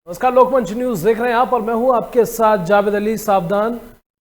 नमस्कार, लोकमंच न्यूज देख रहे हैं आप और मैं हूं आपके साथ जावेद अली। सावधान,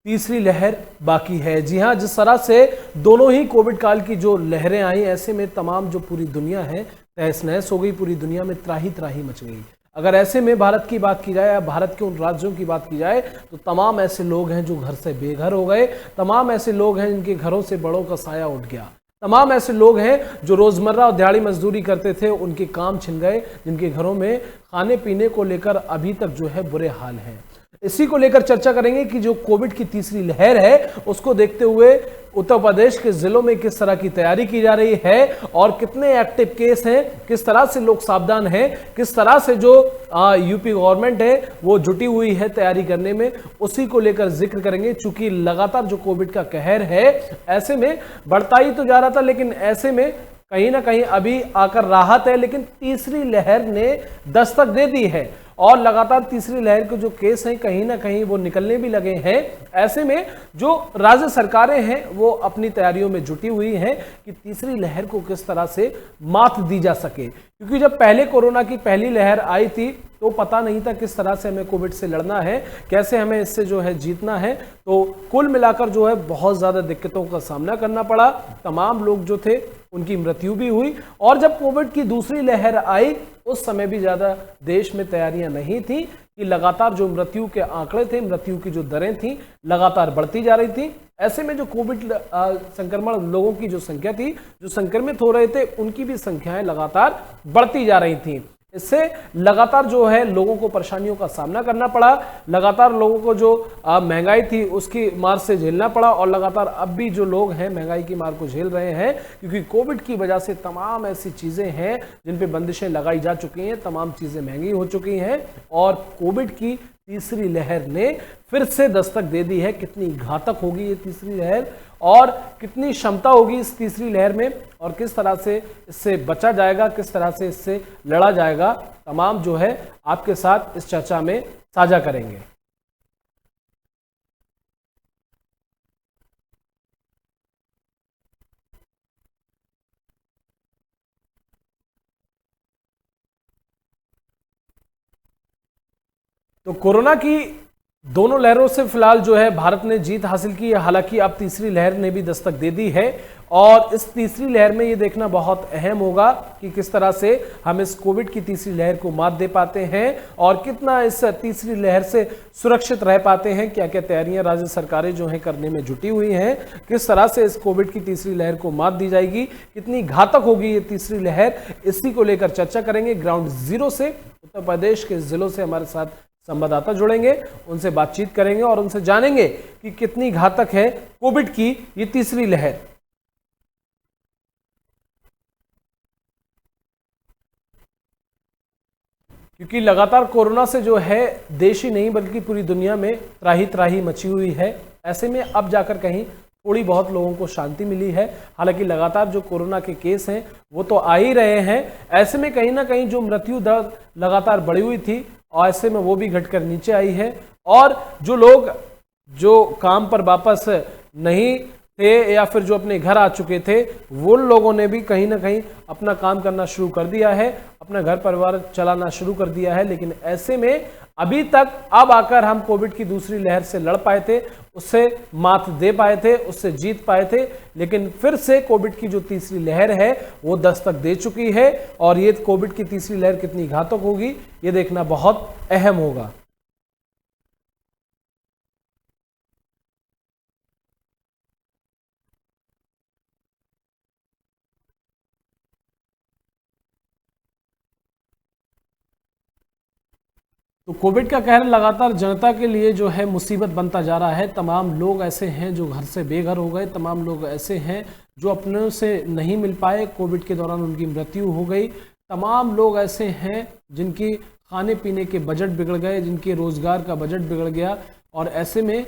तीसरी लहर बाकी है। जी हां, जिस तरह से दोनों ही कोविड काल की जो लहरें आई, ऐसे में तमाम जो पूरी दुनिया है तहस नहस हो गई, पूरी दुनिया में त्राही त्राही मच गई। अगर ऐसे में भारत की बात की जाए या भारत के उन राज्यों की बात की जाए तो तमाम ऐसे लोग हैं जो घर से बेघर हो गए, तमाम ऐसे लोग हैं जिनके घरों से बड़ों का साया उठ गया, तमाम ऐसे लोग हैं जो रोजमर्रा और दिहाड़ी मजदूरी करते थे, उनके काम छिन गए, जिनके घरों में खाने पीने को लेकर अभी तक जो है बुरे हाल हैं। इसी को लेकर चर्चा करेंगे कि जो कोविड की तीसरी लहर है उसको देखते हुए उत्तर प्रदेश के जिलों में किस तरह की तैयारी की जा रही है और कितने एक्टिव केस हैं, किस तरह से लोग सावधान हैं, किस तरह से जो यूपी गवर्नमेंट है वो जुटी हुई है तैयारी करने में, उसी को लेकर जिक्र करेंगे। चूंकि लगातार जो कोविड का कहर है ऐसे में बढ़ता ही तो जा रहा था, लेकिन ऐसे में कहीं ना कहीं अभी आकर राहत है, लेकिन तीसरी लहर ने दस्तक दे दी है और लगातार तीसरी लहर के जो केस हैं कहीं ना कहीं वो निकलने भी लगे हैं। ऐसे में जो राज्य सरकारें हैं वो अपनी तैयारियों में जुटी हुई हैं कि तीसरी लहर को किस तरह से मात दी जा सके, क्योंकि जब पहले कोरोना की पहली लहर आई थी तो पता नहीं था किस तरह से हमें कोविड से लड़ना है, कैसे हमें इससे जो है जीतना है। तो कुल मिलाकर जो है बहुत ज्यादा दिक्कतों का सामना करना पड़ा, तमाम लोग जो थे उनकी मृत्यु भी हुई। और जब कोविड की दूसरी लहर आई उस समय भी ज्यादा देश में तैयारियां नहीं थी कि लगातार जो मृत्यु के आंकड़े थे, मृत्यु की जो दरें थी लगातार बढ़ती जा रही थी। ऐसे में जो कोविड संक्रमण लोगों की जो संख्या थी, जो संक्रमित हो रहे थे, उनकी भी संख्याएं लगातार बढ़ती जा रही थी। इससे लगातार जो है लोगों को परेशानियों का सामना करना पड़ा, लगातार लोगों को जो महंगाई थी उसकी मार से झेलना पड़ा और लगातार अब भी जो लोग हैं महंगाई की मार को झेल रहे हैं, क्योंकि कोविड की वजह से तमाम ऐसी चीजें हैं जिन पे बंदिशें लगाई जा चुकी हैं, तमाम चीजें महंगी हो चुकी हैं और कोविड की तीसरी लहर ने फिर से दस्तक दे दी है। कितनी घातक होगी ये तीसरी लहर और कितनी क्षमता होगी इस तीसरी लहर में और किस तरह से इससे बचा जाएगा, किस तरह से इससे लड़ा जाएगा, तमाम जो है आपके साथ इस चर्चा में साझा करेंगे। तो कोरोना की दोनों लहरों से फिलहाल जो है भारत ने जीत हासिल की है, हालांकि अब तीसरी लहर ने भी दस्तक दे दी है और इस तीसरी लहर में ये देखना बहुत अहम होगा कि किस तरह से हम इस कोविड की तीसरी लहर को मात दे पाते हैं और कितना इस तीसरी लहर से सुरक्षित रह पाते हैं। क्या क्या तैयारियां राज्य सरकारें जो हैं करने में जुटी हुई हैं, किस तरह से इस कोविड की तीसरी लहर को मात दी जाएगी, कितनी घातक होगी ये तीसरी लहर, इसी को लेकर चर्चा करेंगे। ग्राउंड जीरो से उत्तर प्रदेश के जिलों से हमारे साथ संवाददाता जुड़ेंगे, उनसे बातचीत करेंगे और उनसे जानेंगे कि कितनी घातक है कोविड की ये तीसरी लहर। क्योंकि लगातार कोरोना से जो है देश ही नहीं बल्कि पूरी दुनिया में त्राही त्राही मची हुई है। ऐसे में अब जाकर कहीं थोड़ी बहुत लोगों को शांति मिली है, हालांकि लगातार जो कोरोना के केस हैं वो तो आ ही रहे हैं। ऐसे में कहीं ना कहीं जो मृत्यु दर लगातार बढ़ी हुई थी और ऐसे में वो भी घटकर नीचे आई है और जो लोग जो काम पर वापस नहीं थे या फिर जो अपने घर आ चुके थे वो लोगों ने भी कहीं ना कहीं अपना काम करना शुरू कर दिया है, अपना घर परिवार चलाना शुरू कर दिया है। लेकिन ऐसे में अभी तक अब आकर हम कोविड की दूसरी लहर से लड़ पाए थे, उससे मात दे पाए थे, उससे जीत पाए थे, लेकिन फिर से कोविड की जो तीसरी लहर है वो दस्तक दे चुकी है और ये कोविड की तीसरी लहर कितनी घातक होगी ये देखना बहुत अहम होगा। तो कोविड का कहर लगातार जनता के लिए जो है मुसीबत बनता जा रहा है। तमाम लोग ऐसे हैं जो घर से बेघर हो गए, तमाम लोग ऐसे हैं जो अपनों से नहीं मिल पाए, कोविड के दौरान उनकी मृत्यु हो गई, तमाम लोग ऐसे हैं जिनकी खाने पीने के बजट बिगड़ गए, जिनके रोजगार का बजट बिगड़ गया और ऐसे में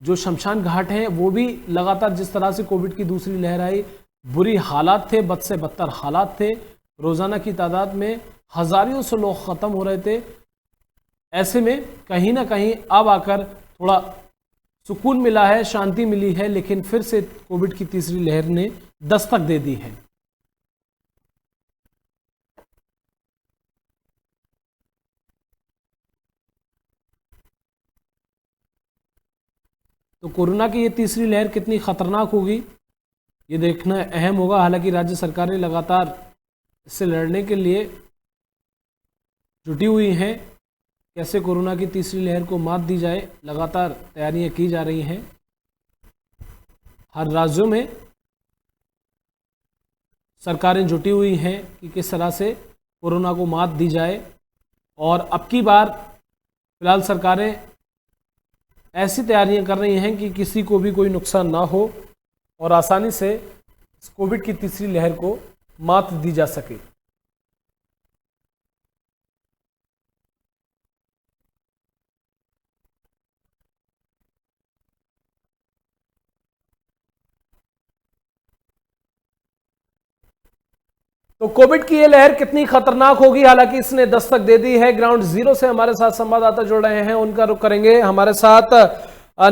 जो शमशान घाट हैं वो भी लगातार जिस तरह से कोविड की दूसरी लहर आई बुरी हालात थे, बद से बदतर हालात थे, रोजाना की तादाद में हजारों से लोग खत्म हो रहे थे। ऐसे में कहीं ना कहीं अब आकर थोड़ा सुकून मिला है, शांति मिली है, लेकिन फिर से कोविड की तीसरी लहर ने दस्तक दे दी है। तो कोरोना की ये तीसरी लहर कितनी खतरनाक होगी ये देखना अहम होगा। हालांकि राज्य सरकारें लगातार इससे लड़ने के लिए जुटी हुई हैं। कैसे कोरोना की तीसरी लहर को मात दी जाए, लगातार तैयारियां की जा रही हैं। हर राज्यों में सरकारें जुटी हुई हैं कि किस तरह से कोरोना को मात दी जाए। और अब की बार फिलहाल सरकारें ऐसी तैयारियां कर रही हैं कि किसी को भी कोई नुकसान ना हो और आसानी से इस कोविड की तीसरी लहर को मात दी जा सके। तो कोविड की ये लहर कितनी खतरनाक होगी, हालांकि इसने दस्तक दे दी है। ग्राउंड जीरो से हमारे साथ संवाददाता जुड़ रहे हैं, उनका रुख करेंगे। हमारे साथ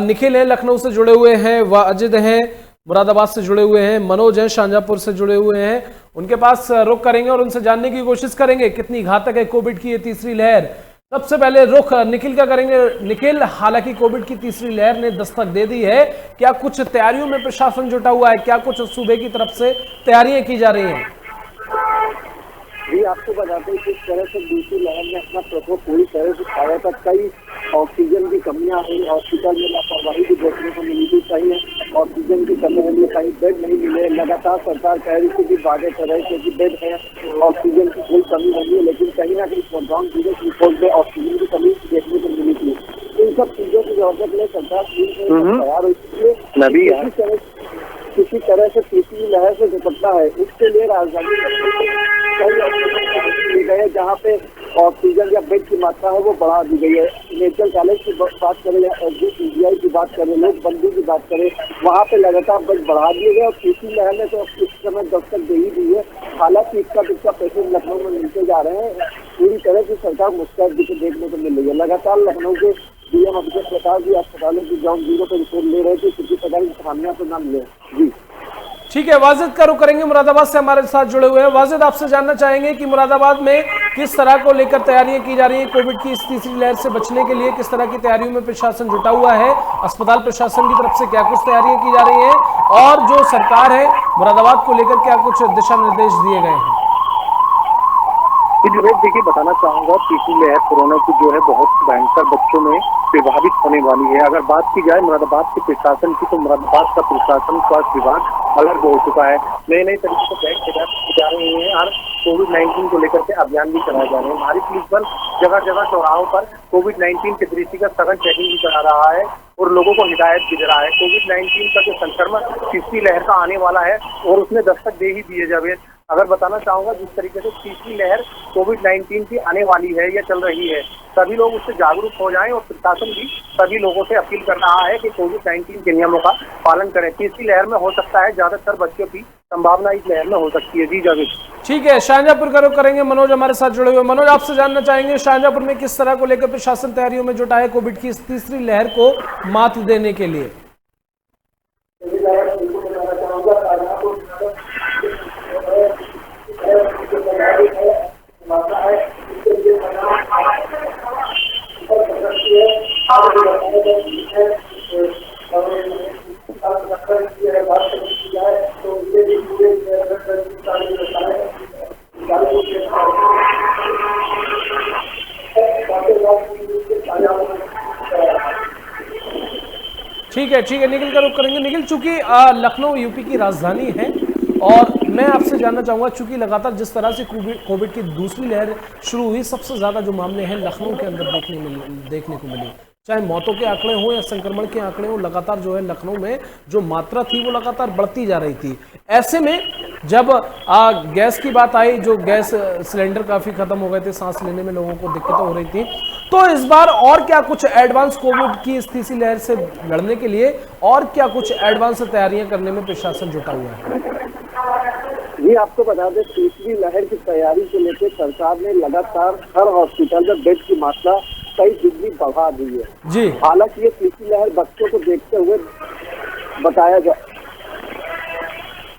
निखिल हैं, लखनऊ से जुड़े हुए हैं, वाजिद हैं, मुरादाबाद से जुड़े हुए हैं, मनोज हैं, शाहजहांपुर से जुड़े हुए हैं। उनके पास रुख करेंगे और उनसे जानने की कोशिश करेंगे कितनी घातक है कोविड की ये तीसरी लहर। सबसे पहले रुख निखिल का करेंगे। निखिल, हालांकि कोविड की तीसरी लहर ने दस्तक दे दी है, क्या कुछ तैयारियों में प्रशासन जुटा हुआ है? क्या कुछ सूबे की तरफ से तैयारियां की जा रही हैं? जी, आपको बताते हैं किस तरह से दूसरी लहर ने अपना प्रकोप पूरी तरह से छाया था। कई ऑक्सीजन की कमियां हुई, हॉस्पिटल में लापरवाही भी देखने को मिली थी। कहीं ऑक्सीजन की कमी हुई, कहीं बेड नहीं मिले। लगातार सरकार कह रही थी कि वादे कर रहे थे कि बेड है, ऑक्सीजन की कोई कमी नहीं है, लेकिन कहीं ना कहीं ग्राउंड जीरो रिपोर्ट में ऑक्सीजन की कमी देखने को मिली थी। इन सब चीजों की जरूरत के लिए सरकार तैयार हो चुकी है। किसी तरह से तीसरी लहर से निपटना है, इसके लिए राजधानी कई गए जहाँ पे ऑक्सीजन या बेड की मात्रा है वो बढ़ा दी गई है। मेडिकल कॉलेज की बात करें या पीजीआई की बात करें, नोटबंदी की बात करें, वहाँ पे लगातार बेड बढ़ा दिए गए। और तीसरी लहर ने तो इस समय दस्तक दे ही दी है। हालांकि इसका पेशेंट लखनऊ में मिलते जा रहे हैं। पूरी तरह से सरकार मुस्तैद देखने को मिल रही है। लगातार लखनऊ के डीएम अभिषेक प्रकाश जी अस्पतालों की ग्राउंड जीरो पर रिपोर्ट ले रहे थे, किसी प्रकार की खामियां तो ना मिले। जी ठीक है, वाजिद का रुख करेंगे, मुरादाबाद से हमारे साथ जुड़े हुए हैं। वाजिद, आपसे जानना चाहेंगे कि मुरादाबाद में किस तरह को लेकर तैयारियां की जा रही हैं कोविड की इस तीसरी लहर से बचने के लिए? किस तरह की तैयारियों में प्रशासन जुटा हुआ है? अस्पताल प्रशासन की तरफ से क्या कुछ तैयारियां की जा रही हैं और जो सरकार है मुरादाबाद को लेकर क्या कुछ दिशा निर्देश दिए गए हैं? देखिए, बताना चाहूंगा तीसरी लहर कोरोना की जो है बहुत भयंकर बच्चों में प्रभावित होने वाली है। अगर बात की जाए मुरादाबाद के प्रशासन की, तो मुरादाबाद का प्रशासन स्वास्थ्य विभाग अलर्ट हो चुका है। नए नए तरीके से बैठ की जा रही है और कोविड-19 को लेकर के अभियान भी चलाए जा रहे हैं। भारी पुलिस बल जगह जगह चौराहों पर कोविड-19 के दृष्टिगत सघन चेकिंग भी करा रहा है और लोगों को हिदायत भी दे रहा है। कोविड-19 का जो संक्रमण तीसरी लहर का आने वाला है और उसने दस्तक दे ही दी है। जावेद, अगर बताना चाहूंगा जिस तरीके से तीसरी लहर कोविड-19 की आने वाली है या चल रही है, सभी लोग उससे जागरूक हो जाएं और प्रशासन भी सभी लोगों से अपील कर रहा है कि कोविड-19 के नियमों का पालन करें। तीसरी लहर में हो सकता है ज्यादातर बच्चों की संभावना इस लहर में हो सकती है। जी जावेद। ठीक है, शाहजहांपुर का रुख करेंगे। मनोज हमारे साथ जुड़े हुए। मनोज, आपसे जानना चाहेंगे शाहजहांपुर में किस तरह को लेकर प्रशासन तैयारियों में जुटा है कोविड की इस तीसरी लहर को मात देने के लिए? ठीक है, निखिल का रुख करेंगे। निखिल, चूंकि लखनऊ यूपी की राजधानी है और मैं आपसे जानना चाहूंगा, चूंकि लगातार जिस तरह से कोविड की दूसरी लहर शुरू हुई, सबसे ज्यादा जो मामले हैं लखनऊ के अंदर देखने को मिले, चाहे मौतों के आंकड़े हों या संक्रमण के आंकड़े हों, लगातार जो है लखनऊ में जो मात्रा थी वो लगातार बढ़ती जा रही थी। ऐसे में जब गैस की बात आई, जो गैस सिलेंडर काफी खत्म हो गए थे, सांस लेने में लोगों को दिक्कतें हो रही थी, तो इस बार और क्या कुछ एडवांस कोविड की इस तीसरी लहर से लड़ने के लिए और क्या कुछ एडवांस तैयारियां करने में प्रशासन जुटा हुआ है? ये आपको बता दें, तीसरी लहर की तैयारी को लेकर सरकार ने लगातार हर हॉस्पिटल में बेड की मात्रा कई डिग्री बढ़ा दी है। जी, हालांकि ये तीसरी लहर बच्चों को देखते हुए बताया जा।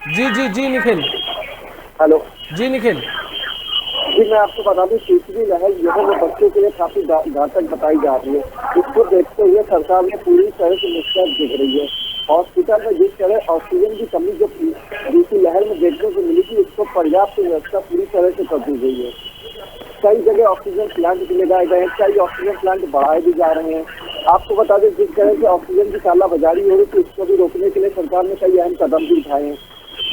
जी निखिल। हेलो। जी निखिल। जी मैं आपको बता दूं, तीसरी लहर जो है वो बच्चों के लिए काफी घातक बताई जा रही है। इसको देखते हुए सरकार ने पूरी तरह से मुस्तैद दिख रही है। हॉस्पिटल में जिस तरह ऑक्सीजन की कमी जो दूसरी लहर में देखने को मिली थी, उसको पर्याप्त व्यवस्था पूरी तरह से कर दी गई है। कई जगह ऑक्सीजन प्लांट भी लगाए गए हैं, कई ऑक्सीजन प्लांट बढ़ाए भी जा रहे हैं। आपको बता दें, जिस तरह से ऑक्सीजन की कालाबाजारी हो रही थी, उसको भी रोकने के लिए सरकार ने कई अहम कदम भी उठाए हैं।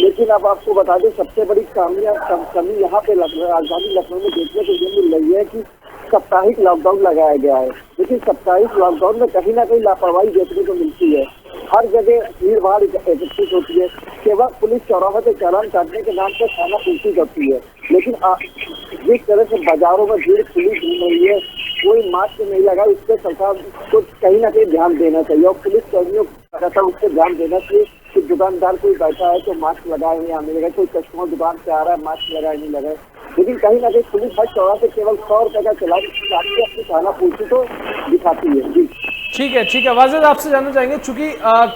लेकिन अब आपको बता दें, सबसे बड़ी कमी यहाँ पे राजधानी लखनऊ में देखने को ये मिल रही है कि साप्ताहिक लॉकडाउन लगाया गया है। लेकिन साप्ताहिक लॉकडाउन में कहीं ना कहीं लापरवाही देखने को मिलती है। हर जगह भीड़ भाड़ एकत्रित होती है। केवल पुलिस चौराहे पे चालान काटने के नाम पर खाना पूर्ति करती है। लेकिन जिस तरह से बाजारों में भीड़ पुलिस घूम रही है, कोई मास्क नहीं लगा, इस पर सरकार को कहीं ना कहीं ध्यान देना चाहिए। और पुलिस कर्मियों को उस पर ध्यान देना चाहिए कि दुकानदार कोई बैठा है तो मास्क लगाए नहीं आने लगा, कोई कस्टमर दुकान पे आ रहा है मास्क लगाए नहीं लगाए। लेकिन कहीं ना कहीं पुलिस हर चौराहे से केवल 100 रुपए का चलान काटके अपनी खाना पूर्ति तो दिखाती है। जी ठीक है वाजिद, आपसे जानना चाहेंगे, चूंकि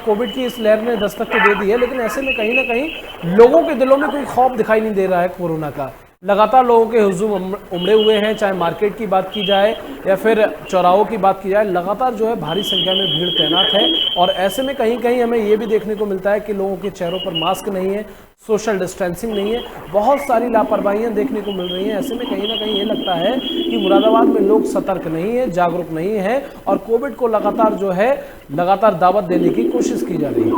कोविड की इस लहर ने दस्तक तो दे दी है, लेकिन ऐसे में कहीं ना कहीं लोगों के दिलों में कोई खौफ दिखाई नहीं दे रहा है कोरोना का। लगातार लोगों के हुजूम उमड़े हुए हैं, चाहे मार्केट की बात की जाए या फिर चौराहों की बात की जाए, लगातार जो है भारी संख्या में भीड़ तैनात है। और ऐसे में कहीं कहीं हमें ये भी देखने को मिलता है कि लोगों के चेहरों पर मास्क नहीं है, सोशल डिस्टेंसिंग नहीं है, बहुत सारी लापरवाहियां देखने को मिल रही हैं। ऐसे में कहीं ना कहीं ये लगता है कि मुरादाबाद में लोग सतर्क नहीं है, जागरूक नहीं है और कोविड को लगातार जो है दावत देने की कोशिश की जा रही है।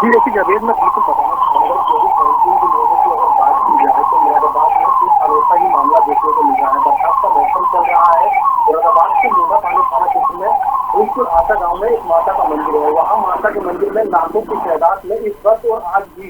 जी देखिए जावेद, मैं बिल्कुल बताना चाहूँगा, कोविड-19 के लोगों की अगर बात की जाए तो मुरादाबाद में कुछ अनोखा ही मामला देखने को मिल रहा है। बरसात का मौसम चल रहा है। मुरादाबाद के लोधा पानी थाना क्षेत्र में बिल्कुल आटा गांव में एक माता का मंदिर है। वहाँ माता के मंदिर में लाखों की तादाद में इस वक्त और आज भी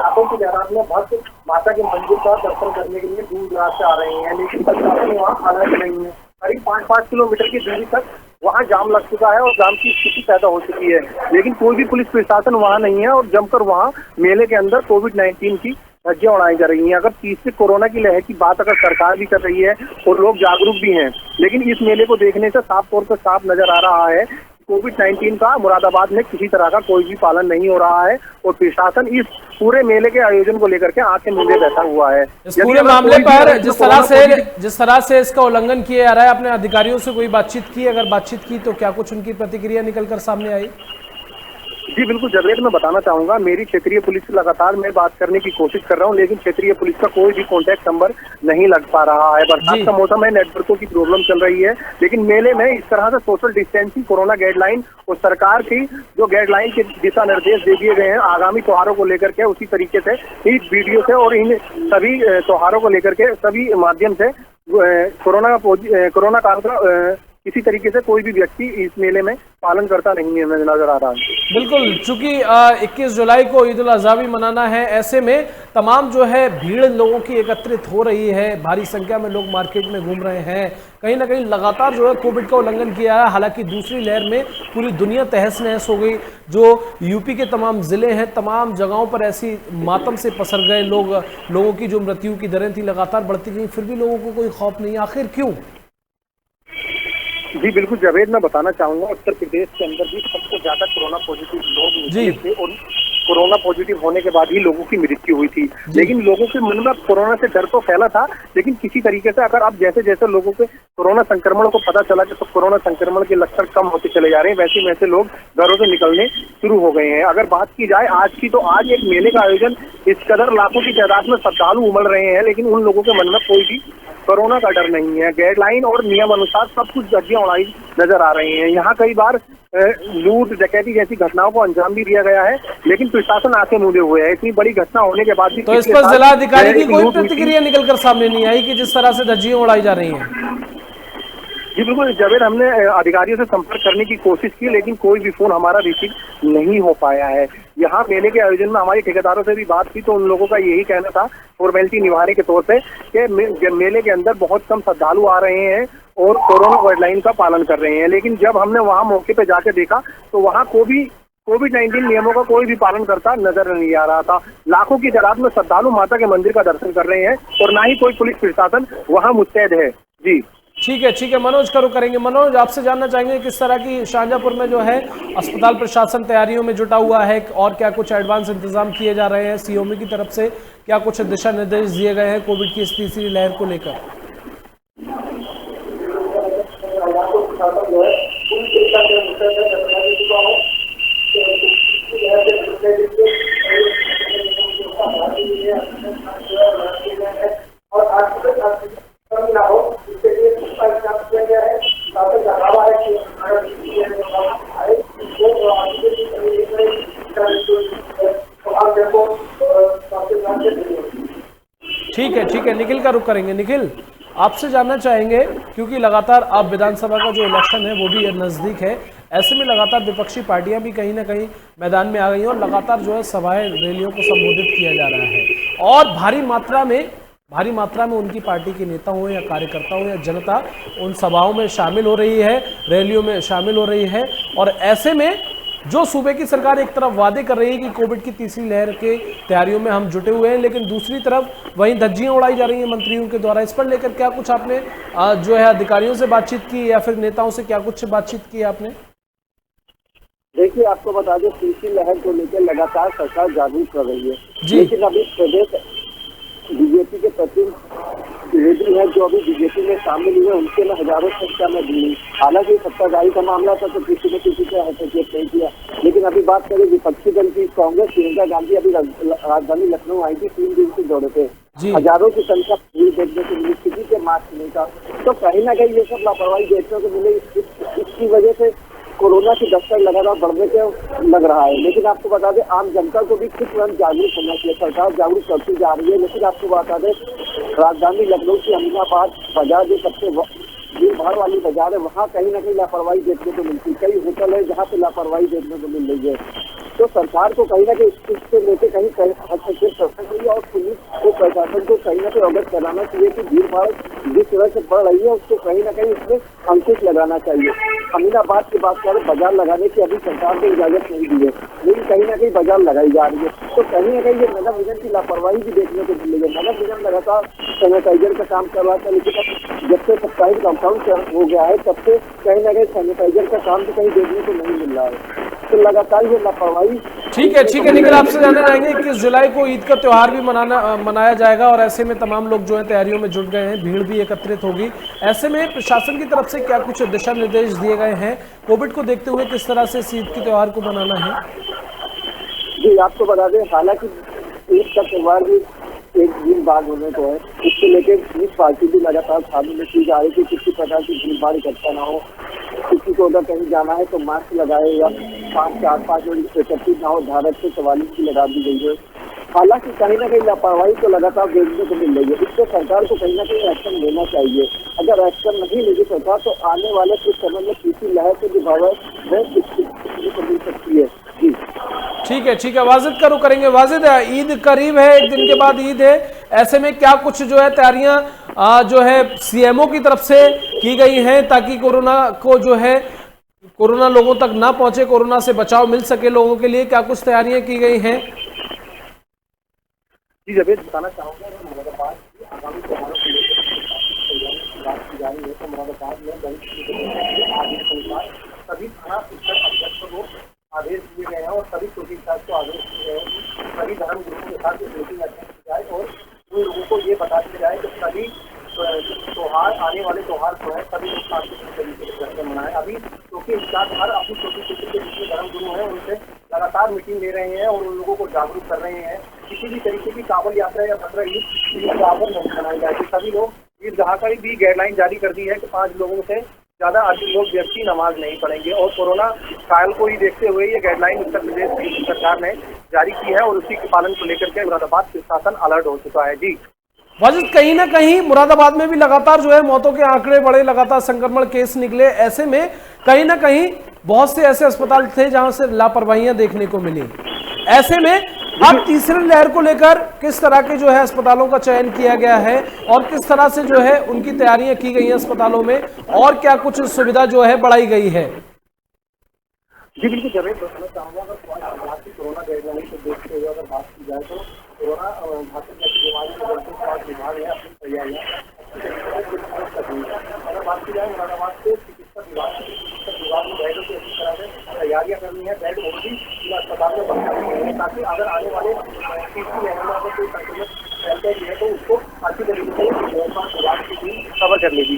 लाखों की तादाद में भक्त माता के मंदिर का दर्शन करने के लिए दूर दराज से आ रहे हैं। लेकिन प्रशासन वहाँ अलर्ट नहीं है। करीब 5-5 किलोमीटर की दूरी तक वहाँ जाम लग चुका है और जाम की स्थिति पैदा हो चुकी है। लेकिन कोई भी पुलिस प्रशासन वहाँ नहीं है और जमकर वहाँ मेले के अंदर कोविड-19 की धज्जियां उड़ाई जा रही हैं। अगर तीसरी कोरोना की लहर की बात अगर सरकार भी कर रही है और लोग जागरूक भी हैं, लेकिन इस मेले को देखने से साफ तौर पर साफ नजर आ रहा है कोविड-19 का मुरादाबाद में किसी तरह का कोई भी पालन नहीं हो रहा है और प्रशासन इस पूरे मेले के आयोजन को लेकर के आंखें मूंदे बैठा हुआ है। इस पूरे मामले पर जिस तरह से इसका उल्लंघन किया जा रहा है, अपने अधिकारियों से कोई बातचीत की? अगर बातचीत की तो क्या कुछ उनकी प्रतिक्रिया निकलकर सामने आई? जी बिल्कुल जावेद, मैं बताना चाहूंगा, मेरी क्षेत्रीय पुलिस से लगातार मैं बात करने की कोशिश कर रहा हूं, लेकिन क्षेत्रीय पुलिस का कोई भी कॉन्टैक्ट नंबर नहीं लग पा रहा है। बरसात का मौसम है, नेटवर्कों की प्रॉब्लम चल रही है। लेकिन मेले में इस तरह से सोशल डिस्टेंसिंग, कोरोना गाइडलाइन और सरकार की जो गाइडलाइन के दिशा निर्देश दे दिए गए हैं आगामी त्योहारों को लेकर के, उसी तरीके से इस वीडियो से और इन सभी त्योहारों को लेकर के सभी माध्यम से कोरोना काल का किसी तरीके से कोई भी व्यक्ति इस मेले में पालन करता नहीं है नजर आ रहा है। बिल्कुल, चूंकि 21 जुलाई को ईद उल अज़हा भी मनाना है, ऐसे में तमाम जो है भीड़ लोगों की एकत्रित हो रही है, भारी संख्या में लोग मार्केट में घूम रहे हैं, कहीं ना कहीं लगातार जो है कोविड का उल्लंघन किया है। हालांकि दूसरी लहर में पूरी दुनिया तहस नहस हो गई। जो यूपी के तमाम जिले हैं, तमाम जगहों पर ऐसी मातम से पसर गए लोगों की जो मृत्यु की दरें थी लगातार बढ़ती गई, फिर भी लोगों को कोई खौफ नहीं। आखिर क्यों? जी बिल्कुल जावेद, मैं बताना चाहूंगा, उत्तर प्रदेश के अंदर भी सबसे ज्यादा कोरोना पॉजिटिव लोग निकले थे और कोरोना पॉजिटिव होने के बाद ही लोगों की मृत्यु हुई थी। लेकिन लोगों के मन में कोरोना से डर तो फैला था, लेकिन किसी तरीके से अगर अब जैसे जैसे लोगों के कोरोना संक्रमण को पता चला कि तो कोरोना संक्रमण के लक्षण कम होते चले जा रहे हैं, वैसे वैसे लोग घरों से निकलने शुरू हो गए हैं। अगर बात की जाए आज की, तो आज एक मेले का आयोजन इस कदर लाखों की तादाद में श्रद्धालु उमड़ रहे हैं, लेकिन उन लोगों के मन में कोई भी कोरोना का डर नहीं है। गाइडलाइन और नियम अनुसार सब कुछ धज्जियां उड़ाई नजर आ रही हैं। यहाँ कई बार लूट डकैती जैसी घटनाओं को अंजाम भी दिया गया है, लेकिन प्रशासन आंखें मूंदे हुए है। इतनी बड़ी घटना होने के बाद भी तो इस पर जिलाधिकारी की कोई प्रतिक्रिया निकलकर सामने नहीं आई कि जिस तरह से धज्जियां उड़ाई जा रही हैं? जी बिल्कुल जावेद, हमने अधिकारियों से संपर्क करने की कोशिश की, लेकिन कोई भी फोन हमारा रिसीव नहीं हो पाया है। यहाँ मेले के आयोजन में हमारे ठेकेदारों से भी बात की तो उन लोगों का यही कहना था, फॉर्मेलिटी निभाने के तौर पे, कि मेले के अंदर बहुत कम श्रद्धालु आ रहे हैं और कोरोना गाइडलाइन का पालन कर रहे हैं। लेकिन जब हमने वहाँ मौके पे जाके देखा तो वहाँ कोविड-19 नियमों का कोई भी पालन करता नजर नहीं आ रहा था। लाखों की तादाद में श्रद्धालु माता के मंदिर का दर्शन कर रहे हैं और ना ही कोई पुलिस प्रशासन वहाँ मुस्तैद है। जी ठीक है मनोज करो करेंगे। मनोज, आपसे जानना चाहेंगे किस तरह की शाहजहांपुर में जो है अस्पताल प्रशासन तैयारियों में जुटा हुआ है और क्या कुछ एडवांस इंतजाम किए जा रहे हैं सीओमी की तरफ से, क्या कुछ दिशा निर्देश दिए गए हैं कोविड की इस तीसरी लहर को लेकर? ठीक है निखिल का रुख करेंगे। निखिल, आपसे जानना चाहेंगे क्योंकि लगातार अब विधानसभा का जो इलेक्शन है वो भी नजदीक है, ऐसे में लगातार विपक्षी पार्टियां भी कहीं ना कहीं मैदान में आ गई हैं और लगातार जो है सभाएं रैलियों को संबोधित किया जा रहा है और भारी मात्रा में उनकी पार्टी के नेता हो या कार्यकर्ता हो या जनता उन सभाओं में शामिल हो रही है, रैलियों में शामिल हो रही है। और ऐसे में जो सूबे की सरकार एक तरफ वादे कर रही है कि कोविड की तीसरी लहर के तैयारियों में हम जुटे हुए हैं, लेकिन दूसरी तरफ वहीं धज्जियां उड़ाई जा रही हैं मंत्रियों के द्वारा। इस पर लेकर क्या कुछ आपने जो है अधिकारियों से बातचीत की या फिर नेताओं से क्या कुछ बातचीत की आपने? देखिए, आपको बता दें तीसरी लहर को लेकर लगातार सरकार जागरूक कर रही है, जी। लेकिन अभी प्रदेश बीजेपी के प्रतिनिधि है जो अभी बीजेपी में शामिल हुए, उनके में हजारों संख्या में भी, हालांकि सत्ताधारी का मामला था तो किसी ने किसी से हस्तक्षेप नहीं किया। लेकिन अभी बात करें विपक्षी दल की, कांग्रेस, प्रियंका गांधी अभी राजधानी लखनऊ आई थी 3 दिन से दौरे पे, हजारों की संख्या भीड़ देखने को मिली, किसी के मास्क नहीं था। तो कहीं ना कहीं ये सब लापरवाही देखने को मिले, इसकी वजह से कोरोना की दस्तक लगातार बढ़ने के लग रहा है। लेकिन आपको बता दें आम जनता को भी खुद तुरंत जागरूक होना चाहिए, सरकार जागरूक करती जा रही है। लेकिन आपको बता दें राजधानी लखनऊ की अमीनाबाद बाजार जो सबसे भीड़ भाड़ वाली बाजार है, वहाँ कहीं ना कहीं लापरवाही देखने को मिलती है। कई होटल है जहाँ पे लापरवाही देखने को मिल रही है। तो सरकार को कहीं ना कहीं इस चीज से लेकर कहीं हस्तक्षेप करना चाहिए और पुलिस को, प्रशासन को कहीं ना कहीं अवगत कराना चाहिए कि भीड़ भाड़ जिस तरह से बढ़ रही है उसको कहीं ना कहीं इसमें अंकुश लगाना चाहिए। अमीनाबाद की बात करें, बाजार लगाने की अभी सरकार को इजाजत नहीं दी है, लेकिन कहीं ना कहीं बाजार लगाई जा रही है। तो कहीं ना कहीं ये नगर निगम की लापरवाही भी देखने को मिल रही है। नगर निगम लगातार सैनिटाइजर का काम कर रहा था, लेकिन जब से साप्ताहिक लॉकडाउन हो गया है तब से कहीं ना कहीं सैनिटाइजर का काम भी कहीं देखने को नहीं मिल रहा है। तो लगातार ये लापरवाही। ठीक है निखिल, आपसे जानना चाहेंगे 21 जुलाई को ईद का त्योहार भी मनाया जाएगा और ऐसे में तमाम लोग जो है तैयारियों में जुट गए हैं, भीड़ भी एकत्रित होगी। ऐसे में प्रशासन की तरफ से क्या कुछ दिशा निर्देश दिए गए हैं कोविड को देखते हुए, किस तरह से ईद के त्योहार को मनाना है? जी, आपको बता दें हालांकि ईद का त्योहार भी एक दिन बाद होने को है, इसको लेकर पुलिस पार्टी भी लगातार छानबीन में की जा रही है कि किसी प्रकार की भीड़ भाड़ इकट्ठा ना हो। किसी को अगर कहीं जाना है तो मास्क लगाए या 5 से 8 लोग एकत्रित ना हो, धारक से 44 की लगा दी गई है। हालांकि कहीं ना कहीं लापरवाही को लगातार देखने को मिल रही है। इससे सरकार को कहीं ना कहीं एक्शन लेना चाहिए। अगर एक्शन नहीं लेगी सरकार तो आने वाले कुछ समय में तीसरी लहर से जो भाव है को मिल सकती है। जी ठीक है वाजिद का रुख करेंगे। वाजिद, ईद करीब है, एक दिन के बाद ईद है, ऐसे में क्या कुछ जो है तैयारियां जो है सीएमओ की तरफ से की गई हैं ताकि कोरोना को जो है कोरोना लोगों तक ना पहुंचे, कोरोना से बचाव मिल सके लोगों के लिए, क्या कुछ तैयारियां की गई हैं? जी जब बताना चाहूँगा मुरादाबाद की आगामी त्योहारों को लेकर बात की जा रही है तो मुरादाबाद में आदेश अनुसार सभी थाना शिक्षक अध्यक्षों को आदेश दिए गए हैं और सभी छोटी क्लास को आदेश दिए गए हैं कि सभी धर्म गुरुओं के साथ मीटिंग अटेंड की जाए और उन लोगों को ये बता दिया जाए कि सभी त्योहार, आने वाले त्योहार जो है सभी लोग शांतिपूर्ण तरीके से घर से मनाएं। अभी क्योंकि हर अपनी छोटी छोटी के जितने धर्म गुरु हैं उनसे लगातार मीटिंग ले रहे हैं और उन लोगों को जागरूक कर रहे हैं। किसी भी तरीके की कांवड़ यात्रा या 15 ईद कांवड़ नहीं मनाई जाएगी। सभी लोग ईदगाह का भी गाइडलाइन जारी कर दी है कि 5 लोगों से ज्यादा अधिक लोग व्यक्ति नमाज नहीं पढ़ेंगे और कोरोना काल को ही देखते हुए ये गाइडलाइन उत्तर प्रदेश सरकार ने जारी की है और उसी के पालन को लेकर के मुरादाबाद प्रशासन अलर्ट हो चुका है। जी वाजिद, कहीं ना कहीं मुरादाबाद में भी लगातार जो है मौतों के आंकड़े बढ़े, लगातार संक्रमण केस निकले, ऐसे में कहीं ना कहीं बहुत से ऐसे अस्पताल थे जहां से लापरवाहियां देखने को मिली। ऐसे में अब तीसरी लहर को लेकर किस तरह के जो है अस्पतालों का चयन किया गया है और किस तरह से जो है उनकी तैयारियां की गई हैं अस्पतालों में और क्या कुछ सुविधा जो है बढ़ाई गई है? जी बिल्कुल, जरूर बताना चाहूँगा अगर कोरोना गाइडलाइन को देखते हुए अगर बात की जाए तो कोरोना घातक बीमारी के स्वास्थ्य विभाग ने अपनी तैयारियां अगर बात की जाए मुरादाबाद के चिकित्सा विभाग में बेडों की अच्छी तरह से तैयारियां करनी है। बेड और भी जिला अस्पताल में बढ़ा रहे हैं ताकि अगर आने वाले तीसरी लहर में अगर कोई संक्रमित फैलता ही है तो उसको अच्छी तरीके से विभाग की टीम कवर कर लेगी।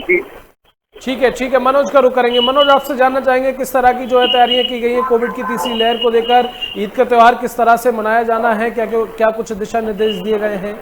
जी ठीक है मनोज का रुख करेंगे। मनोज, आपसे जानना चाहेंगे किस तरह की जो है तैयारियां की गई हैं कोविड की तीसरी लहर को लेकर, ईद का त्यौहार किस तरह से मनाया जाना है, क्या कुछ दिशा निर्देश दिए गए हैं?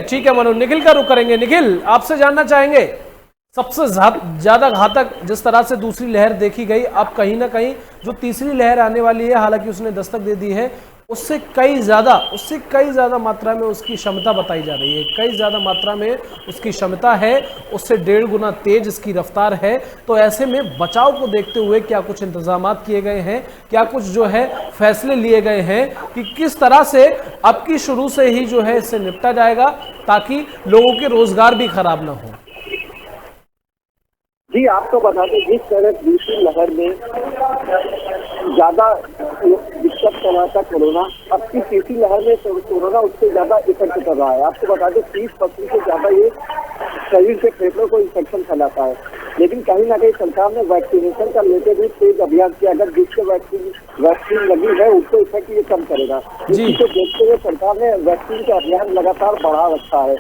ठीक है मनोज, निखिल का रुख करेंगे। निखिल, आपसे जानना चाहेंगे सबसे ज्यादा घातक जिस तरह से दूसरी लहर देखी गई, अब कहीं ना कहीं जो तीसरी लहर आने वाली है, हालांकि उसने दस्तक दे दी है, उससे कई ज्यादा मात्रा में उसकी क्षमता बताई जा रही है, कई ज्यादा मात्रा में उसकी क्षमता है, उससे 1.5 गुना तेज इसकी रफ्तार है। तो ऐसे में बचाव को देखते हुए क्या कुछ इंतजाम किए गए हैं, क्या कुछ जो है फैसले लिए गए हैं कि किस तरह से अब की शुरू से ही जो है इससे निपटा जाएगा ताकि लोगों के रोजगार भी खराब ना हो? जी, आपको बता दें जिस तरह दूसरी लहर में ज्यादा दिक्कत कर रहा था कोरोना, अब की तीसरी लहर में कोरोना उससे ज्यादा इफेक्ट कर रहा है। आपको बता दें 30% से ज्यादा ये शरीर से फेफड़ों को इन्फेक्शन फैलाता है। लेकिन कहीं ना कहीं सरकार ने वैक्सीनेशन का लेते हुए तेज अभियान किया। अगर जिसके वैक्सीन लगी है उसको इफेक्ट ये कम करेगा। इसी देखते हुए सरकार ने वैक्सीन का अभियान लगातार बढ़ा रखा है।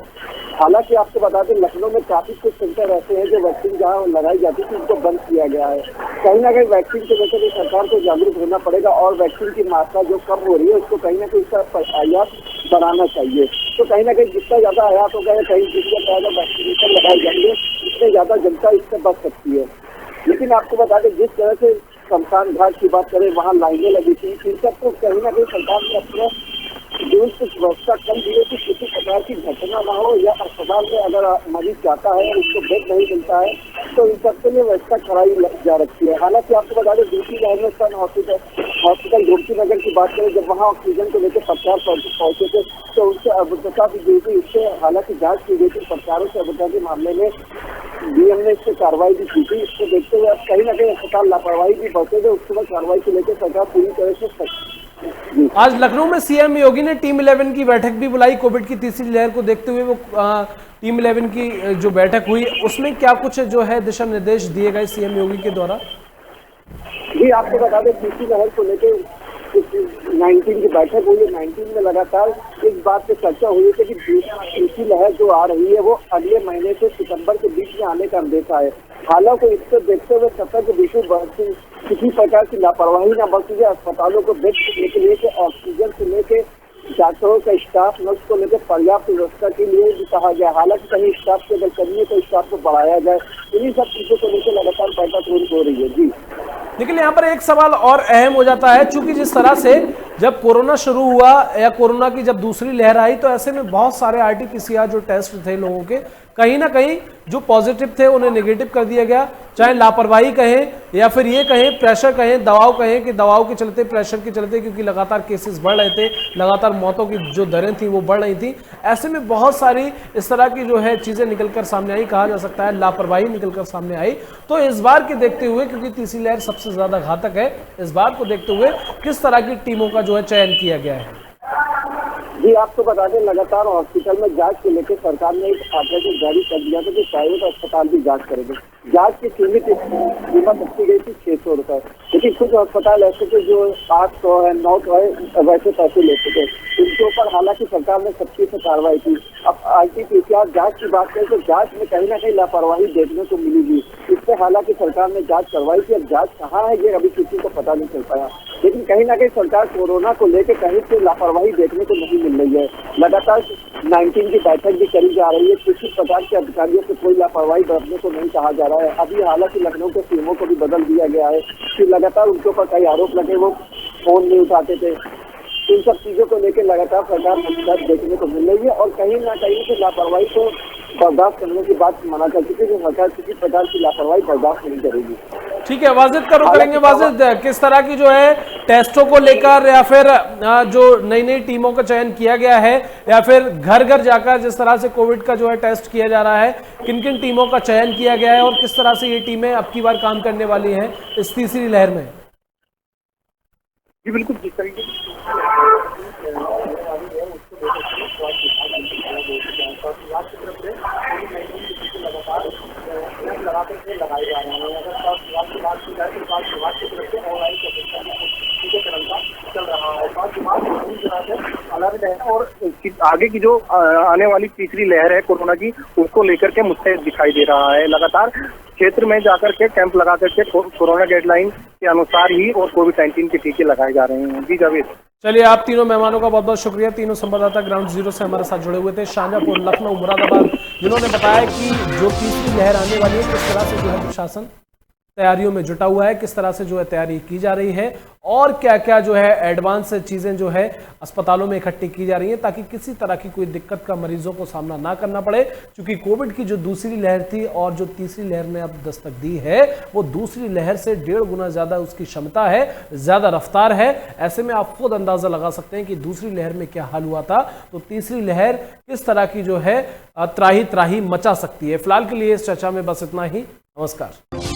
हालांकि आपको बता दें लखनऊ में काफी कुछ सेंटर ऐसे हैं जो वैक्सीन जहाँ लगाई जाती थी उनको बंद किया गया है। कहीं ना कहीं वैक्सीन के लेकर भी सरकार को जागरूक होना पड़ेगा और वैक्सीन की मात्रा जो कम हो रही है उसको कहीं ना कहीं इसका आयात बढ़ाना चाहिए। तो कहीं ना कहीं जितना ज्यादा आयात होगा, कहीं जितने ज्यादा वैक्सीनेशन लगाए जाएंगे उतने ज्यादा जनता इससे बच सकती है। लेकिन आपको बता दें जिस तरह से शमशान घाट की बात करें, वहाँ लाइनें लगी थी, इन सबको कहीं ना कहीं सरकार ने अपने जो कुछ व्यवस्था कम दी है कि किसी प्रकार की घटना ना हो, या अस्पताल में अगर मरीज जाता है उसको बेड नहीं मिलता है तो इन सबके लिए व्यवस्था कराई जा रखी है। हालांकि आपको बता दें दूसरी लहर में सन हॉस्पिटल गोमती नगर की बात करें, जब वहाँ ऑक्सीजन को लेकर 50% पहुंचे थे तो उससे अवज्ञता भी दी थी। इससे हालांकि जांच की गई थी, पत्रकारों से अवज्ञा के मामले में डीएम ने इससे कार्रवाई भी की थी। इसको देखते हुए कहीं ना कहीं अस्पताल लापरवाही भी बढ़ते थे, उसके बाद कार्रवाई को लेकर सरकार पूरी तरह से आज लखनऊ में सीएम योगी ने टीम 11 की बैठक भी बुलाई कोविड की तीसरी लहर को देखते हुए। वो टीम 11 की जो बैठक हुई उसमें क्या कुछ जो है दिशा निर्देश दिए गए सीएम योगी के द्वारा? जी, आपको बता दें तीसरी लहर को लेकर 19 की बैठक हुई है। 19 में लगातार इस बात पे चर्चा हुई है कि तीसरी लहर जो आ रही है वो अगले महीने से सितंबर के बीच में आने का अंदेशा है। हालांकि इसको देखते हुए सतर्क विशु किसी प्रकार की लापरवाही न बरती जाए। अस्पतालों को बेड से लेकर ऑक्सीजन से लेकर डॉक्टरों का स्टाफ नर्स को लेकर पर्याप्त व्यवस्था के लिए भी कहा गया। हालांकि कहीं स्टाफ की अगर कमी है तो स्टाफ को बढ़ाया जाए। इन्हीं सब चीजों को लेकर लगातार बैठक हो रही है। जी, लेकिन यहाँ पर एक सवाल और अहम हो जाता है, चूंकि जिस तरह से जब कोरोना शुरू हुआ या कोरोना की जब दूसरी लहर आई तो ऐसे में बहुत सारे RT-PCR जो टेस्ट थे लोगों के, कहीं ना कहीं जो पॉजिटिव थे उन्हें नेगेटिव कर दिया गया। चाहे लापरवाही कहें या फिर ये कहें प्रेशर कहें, दवाओं कहें कि दवाओं के चलते, प्रेशर के चलते, क्योंकि लगातार केसेस बढ़ रहे थे, लगातार मौतों की जो दरें थी वो बढ़ रही थी। ऐसे में बहुत सारी इस तरह की जो है चीजें निकलकर सामने आई, कहा जा सकता है लापरवाही निकलकर सामने आई। तो इस बार के देखते हुए, क्योंकि तीसरी लहर सबसे ज्यादा घातक है, इस बार को देखते हुए किस तरह की टीमों का जो है चयन किया गया है? जी, आपको बता दें लगातार हॉस्पिटल में जांच को लेकर सरकार ने एक आदेश जारी कर दिया था कि प्राइवेट अस्पताल भी जांच करेंगे। जांच की सीमित कीमत रखी गई थी 600 रुपए, लेकिन कुछ अस्पताल ऐसे थे जो 800 है, 900 है, वैसे पैसे लेते थे। इनके ऊपर हालांकि सरकार ने सख्ती से कार्रवाई की। अब RT-PCR जांच की बात करें तो जांच में कहीं ना कहीं लापरवाही देखने को मिली थी। इससे हालांकि सरकार ने जांच करवाई थी। अब जांच कहाँ है ये अभी किसी को पता नहीं चल पाया, लेकिन कहीं ना कहीं सरकार कोरोना को लेकर कहीं से लापरवाही देखने को नहीं मिल रही है। लगातार 19 की बैठक भी करी जा रही है। किसी प्रकार के अधिकारियों से कोई लापरवाही बरतने को नहीं कहा जा रहा है। अभी हालांकि लखनऊ के सीएमओ को भी बदल दिया गया है कि लगातार उनके ऊपर कई आरोप लगे, वो फोन नहीं उठाते थे। इन सब चीजों को लेकर लगातार सरकार मुस्तैद देखने को मिल रही है और कहीं ना कहीं से लापरवाही को बर्दाश्त करने की बात मना कर चुकी है। सरकार किसी प्रकार की लापरवाही बर्दाश्त नहीं करेगी। ठीक है, वाजिद का रुख करेंगे। वाजिद, किस तरह की जो है टेस्टों को लेकर या फिर जो नई नई टीमों का चयन किया गया है या फिर घर घर जाकर जिस तरह से कोविड का जो है टेस्ट किया जा रहा है, किन किन टीमों का चयन किया गया है और किस तरह से ये टीमें अब की बार काम करने वाली हैं इस तीसरी लहर में? जी बिल्कुल, जिस तरीके से लगाए जा रहे हैं। अगर स्वास्थ्य विभाग की बात की जाए तो स्वास्थ्य विभाग की तरफ से ऑनलाइन टीकाकरण का चल रहा है। स्वास्थ्य विभाग पूरी तरह से अलर्ट है और आगे की जो आने वाली तीसरी लहर है कोरोना की, उसको लेकर के मुस्तैद दिखाई दे रहा है। लगातार क्षेत्र में जाकर के कैंप लगा करके कोरोना गाइडलाइन के अनुसार ही और कोविड-19 के टीके लगाए जा रहे हैं। जी जावेद। चलिए, आप तीनों मेहमानों का बहुत बहुत शुक्रिया। तीनों संवाददाता ग्राउंड जीरो से हमारे साथ जुड़े हुए थे, शाहजहांपुर, लखनऊ, मुरादाबाद, जिन्होंने बताया कि जो तीसरी लहर आने वाली है किस तरह से जो है प्रशासन तैयारियों में जुटा हुआ है, किस तरह से जो है तैयारी की जा रही है और क्या क्या जो है एडवांस चीजें जो है अस्पतालों में इकट्ठी की जा रही हैं ताकि किसी तरह की कोई दिक्कत का मरीजों को सामना ना करना पड़े। क्योंकि कोविड की जो दूसरी लहर थी और जो तीसरी लहर ने अब दस्तक दी है, वो दूसरी लहर से 1.5 गुना ज्यादा उसकी क्षमता है, ज्यादा रफ्तार है। ऐसे में आप खुद अंदाजा लगा सकते हैं कि दूसरी लहर में क्या हाल हुआ था, तो तीसरी लहर किस तरह की जो है त्राही त्राही मचा सकती है। फिलहाल के लिए इस चर्चा में बस इतना ही। नमस्कार।